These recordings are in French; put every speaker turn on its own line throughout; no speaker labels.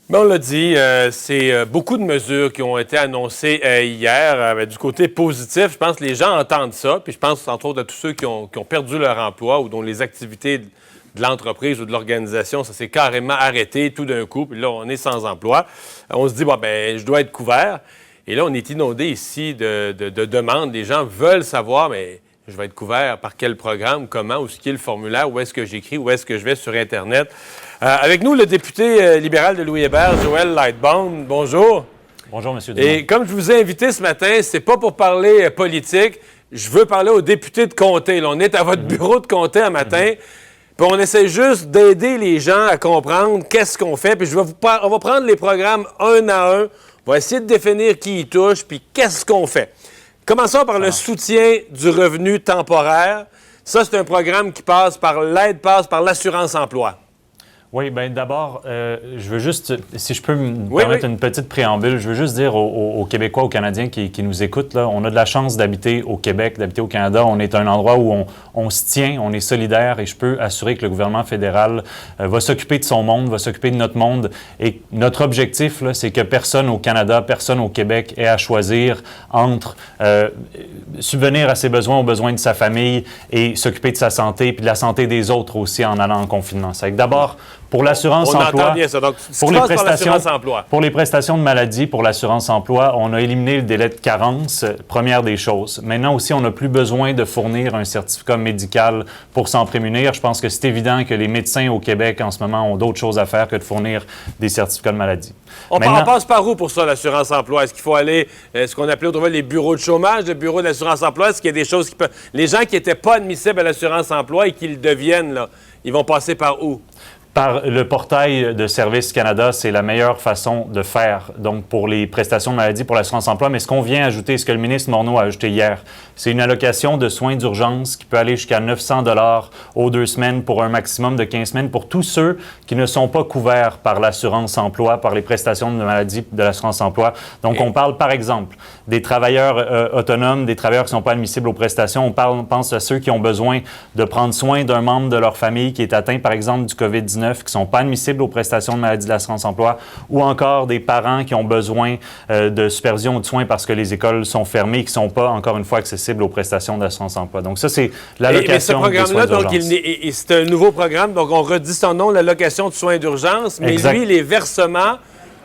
Mais on l'a dit, c'est beaucoup de mesures qui ont été annoncées hier. Du côté positif, je pense que les gens entendent ça, puis je pense entre autres à tous ceux qui ont perdu leur emploi ou dont les activités de l'entreprise ou de l'organisation, ça s'est carrément arrêté tout d'un coup, puis là, on est sans emploi. On se dit, bon, ben, je dois être couvert. Et là, on est inondé ici de demandes. Les gens veulent savoir, mais je vais être couvert par quel programme, comment, où est-ce qu'il y a le formulaire, où est-ce que j'écris, où est-ce que je vais sur Internet. Avec nous, le député libéral de Louis-Hébert, Joël Lightbound. Bonjour.
Bonjour, M. Dumont.
Et comme je vous ai invité ce matin, c'est pas pour parler politique. Je veux parler aux députés de comté. Là, on est à votre bureau de comté un matin. Puis on essaie juste d'aider les gens à comprendre qu'est-ce qu'on fait. Puis on va prendre les programmes un à un. On va essayer de définir qui y touche, puis qu'est-ce qu'on fait. Commençons par le soutien du revenu temporaire. Ça, c'est un programme qui passe par l'assurance-emploi.
Oui, bien d'abord, je veux juste, si je peux me permettre une petite préambule, je veux juste dire aux Québécois, aux Canadiens qui nous écoutent, là, on a de la chance d'habiter au Québec, d'habiter au Canada. On est un endroit où on se tient, on est solidaire et je peux assurer que le gouvernement fédéral va s'occuper de son monde, va s'occuper de notre monde. Et notre objectif, là, c'est que personne au Canada, personne au Québec ait à choisir entre subvenir à ses besoins, aux besoins de sa famille et s'occuper de sa santé puis de la santé des autres aussi en allant en confinement. C'est que d'abord, pour l'assurance-emploi, pour les prestations de maladie, pour l'assurance-emploi, on a éliminé le délai de carence, première des choses. Maintenant aussi, on n'a plus besoin de fournir un certificat médical pour s'en prémunir. Je pense que c'est évident que les médecins au Québec, en ce moment, ont d'autres choses à faire que de fournir des certificats de maladie.
On passe par où pour ça, l'assurance-emploi? Est-ce qu'il faut aller, ce qu'on appelait autrefois les bureaux de chômage, le bureau de l'assurance-emploi? Est-ce qu'il y a des choses qui peuvent... Les gens qui n'étaient pas admissibles à l'assurance-emploi et qui le deviennent, là, ils vont passer par où?
Par le portail de Service Canada, c'est la meilleure façon de faire, donc pour les prestations de maladie, pour l'assurance-emploi. Mais ce qu'on vient ajouter, ce que le ministre Morneau a ajouté hier, c'est une allocation de soins d'urgence qui peut aller jusqu'à 900 $ aux 2 semaines pour un maximum de 15 semaines pour tous ceux qui ne sont pas couverts par l'assurance-emploi, par les prestations de maladie de l'assurance-emploi. Donc, on parle, par exemple, des travailleurs autonomes, des travailleurs qui ne sont pas admissibles aux prestations. On pense à ceux qui ont besoin de prendre soin d'un membre de leur famille qui est atteint, par exemple, du COVID-19, qui ne sont pas admissibles aux prestations de maladie de l'assurance-emploi, ou encore des parents qui ont besoin de supervision ou de soins parce que les écoles sont fermées et qui ne sont pas, encore une fois, accessibles aux prestations d'assurance-emploi. Donc ça, c'est l'allocation de soins d'urgence.
C'est un nouveau programme, donc on redit son nom, l'allocation de soins d'urgence, mais
exact.
Lui, les versements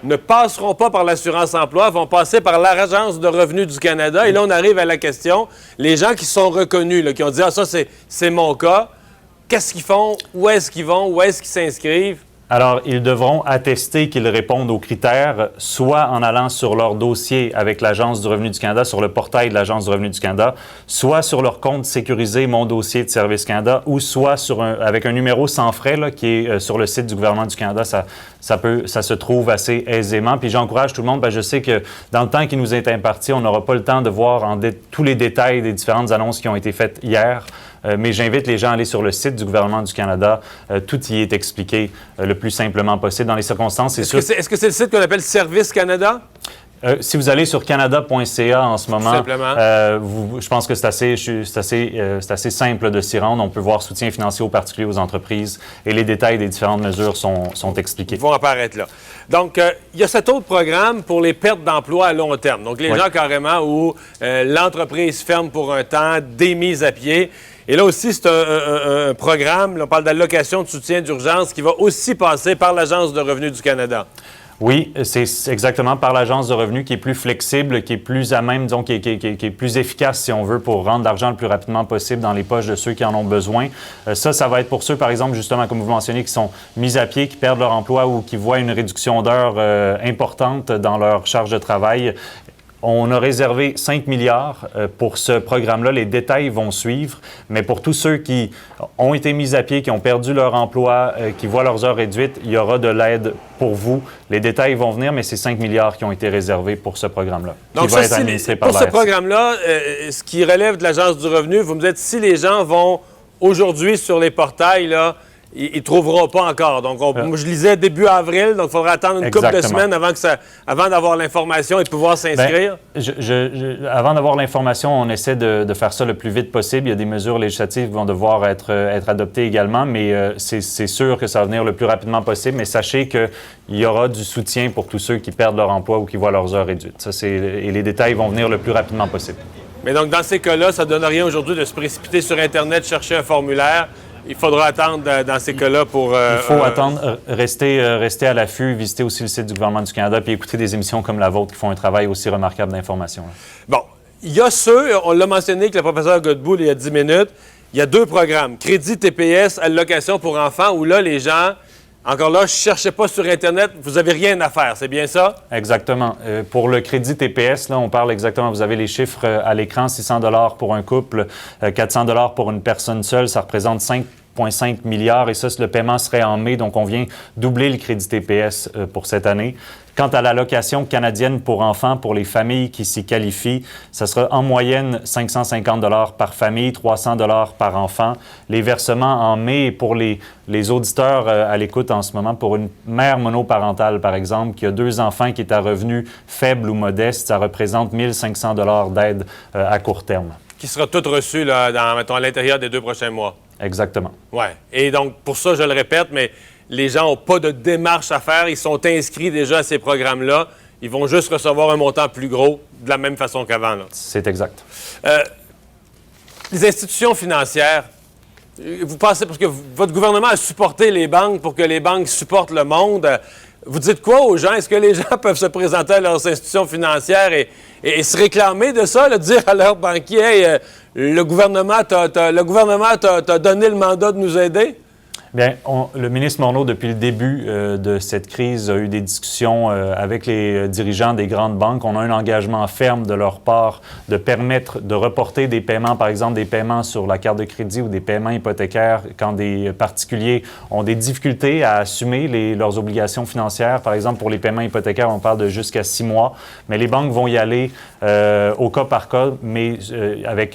ne passeront pas par l'assurance-emploi, vont passer par l'Agence de revenus du Canada. Et là, on arrive à la question, les gens qui sont reconnus, là, qui ont dit « Ah, ça, c'est mon cas », qu'est-ce qu'ils font? Où est-ce qu'ils vont? Où est-ce qu'ils s'inscrivent?
Alors, ils devront attester qu'ils répondent aux critères, soit en allant sur leur dossier avec l'Agence du revenu du Canada, sur le portail de l'Agence du revenu du Canada, soit sur leur compte sécurisé Mon dossier de Service Canada, ou soit avec un numéro sans frais là, qui est sur le site du gouvernement du Canada. Ça se trouve assez aisément. Puis j'encourage tout le monde, je sais que dans le temps qui nous est imparti, on n'aura pas le temps de voir tous les détails des différentes annonces qui ont été faites hier. Mais j'invite les gens à aller sur le site du gouvernement du Canada. Tout y est expliqué le plus simplement possible dans les circonstances.
Est-ce que c'est le site qu'on appelle Service Canada?
Si vous allez sur canada.ca en ce moment, je pense que c'est assez simple de s'y rendre. On peut voir soutien financier aux particuliers, aux entreprises et les détails des différentes mesures sont expliqués.
Ils vont apparaître là. Donc, il y a cet autre programme pour les pertes d'emploi à long terme. Donc, les gens carrément où l'entreprise ferme pour un temps, démise à pied. Et là aussi, c'est un programme, là, on parle d'allocation de soutien d'urgence qui va aussi passer par l'Agence de revenus du Canada.
Oui, c'est exactement par l'Agence de revenus qui est plus flexible, qui est plus à même, disons, qui est plus efficace, si on veut, pour rendre l'argent le plus rapidement possible dans les poches de ceux qui en ont besoin. Ça va être pour ceux, par exemple, justement, comme vous mentionnez, qui sont mis à pied, qui perdent leur emploi ou qui voient une réduction d'heures importante dans leur charge de travail. On a réservé 5 milliards pour ce programme-là. Les détails vont suivre, mais pour tous ceux qui ont été mis à pied, qui ont perdu leur emploi, qui voient leurs heures réduites, il y aura de l'aide pour vous. Les détails vont venir, mais c'est 5 milliards qui ont été réservés pour ce programme-là.
Donc,
qui va être administré par
pour ce programme-là, ce qui relève de l'Agence du revenu, vous me dites, si les gens vont aujourd'hui sur les portails, là, ils ne trouveront pas encore. Donc, moi, je lisais début avril, donc il faudra attendre une couple de semaines avant d'avoir l'information et de pouvoir s'inscrire.
Avant d'avoir l'information, on essaie de faire ça le plus vite possible. Il y a des mesures législatives qui vont devoir être adoptées également, mais c'est sûr que ça va venir le plus rapidement possible. Mais sachez qu'il y aura du soutien pour tous ceux qui perdent leur emploi ou qui voient leurs heures réduites. Et les détails vont venir le plus rapidement possible.
Mais donc, dans ces cas-là, ça ne donne rien aujourd'hui de se précipiter sur Internet, chercher un formulaire. Il faudra attendre dans ces cas-là pour...
Il faut attendre, rester à l'affût, visiter aussi le site du gouvernement du Canada puis écouter des émissions comme la vôtre qui font un travail aussi remarquable d'information.
Bon, il y a on l'a mentionné avec le professeur Godbout il y a 10 minutes, il y a 2 programmes, Crédit TPS, allocation pour enfants, où là, les gens... Encore là, je ne cherchais pas sur Internet, vous n'avez rien à faire, c'est bien ça?
Exactement. Pour le crédit TPS, là, on parle exactement, vous avez les chiffres à l'écran, 600 $ pour un couple, 400 $ pour une personne seule, ça représente 5,5 milliards et ça, le paiement serait en mai, donc on vient doubler le crédit TPS pour cette année. Quant à l'allocation canadienne pour enfants, pour les familles qui s'y qualifient, ça sera en moyenne 550 $ par famille, 300 $ par enfant. Les versements en mai pour les auditeurs à l'écoute en ce moment, pour une mère monoparentale, par exemple, qui a 2 enfants qui est à revenus faibles ou modestes, ça représente 1 500 $ d'aide à court terme.
Qui sera tout reçu là, mettons, à l'intérieur des 2 prochains mois.
Exactement.
Oui. Et donc, pour ça, je le répète, mais les gens n'ont pas de démarche à faire. Ils sont inscrits déjà à ces programmes-là. Ils vont juste recevoir un montant plus gros de la même façon qu'avant.
C'est exact.
Les institutions financières, vous pensez, parce que votre gouvernement a supporté les banques pour que les banques supportent le monde. Vous dites quoi aux gens? Est-ce que les gens peuvent se présenter à leurs institutions financières et se réclamer de ça, dire à leurs banquiers, hey, le gouvernement t'a donné le mandat de nous aider?
Bien, le ministre Morneau, depuis le début de cette crise, a eu des discussions avec les dirigeants des grandes banques. On a un engagement ferme de leur part de permettre de reporter des paiements, par exemple des paiements sur la carte de crédit ou des paiements hypothécaires quand des particuliers ont des difficultés à assumer leurs obligations financières. Par exemple, pour les paiements hypothécaires, on parle de jusqu'à 6 mois. Mais les banques vont y aller au cas par cas, mais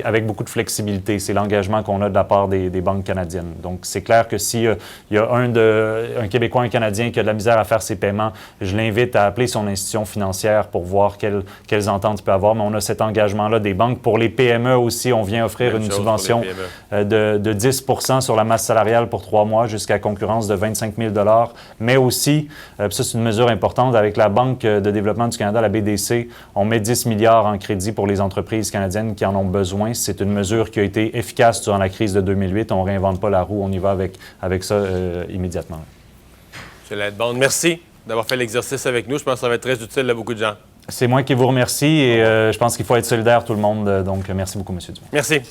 avec beaucoup de flexibilité. C'est l'engagement qu'on a de la part des banques canadiennes. Donc, c'est clair que si il y a un Québécois, un Canadien qui a de la misère à faire ses paiements, je l'invite à appeler son institution financière pour voir quelles ententes il peut avoir. Mais on a cet engagement-là des banques. Pour les PME aussi, on vient offrir une subvention de 10 % sur la masse salariale pour 3 mois jusqu'à concurrence de 25 000 $. Mais aussi, ça c'est une mesure importante, avec la Banque de développement du Canada, la BDC, on met 10 milliards en crédit pour les entreprises canadiennes qui en ont besoin. C'est une mesure qui a été efficace durant la crise de 2008. On ne réinvente pas la roue, on y va avec ça immédiatement.
M. Ladebonde, merci d'avoir fait l'exercice avec nous. Je pense que ça va être très utile à beaucoup de gens.
C'est moi qui vous remercie et je pense qu'il faut être solidaire tout le monde. Donc, merci beaucoup, M. Dumont.
Merci.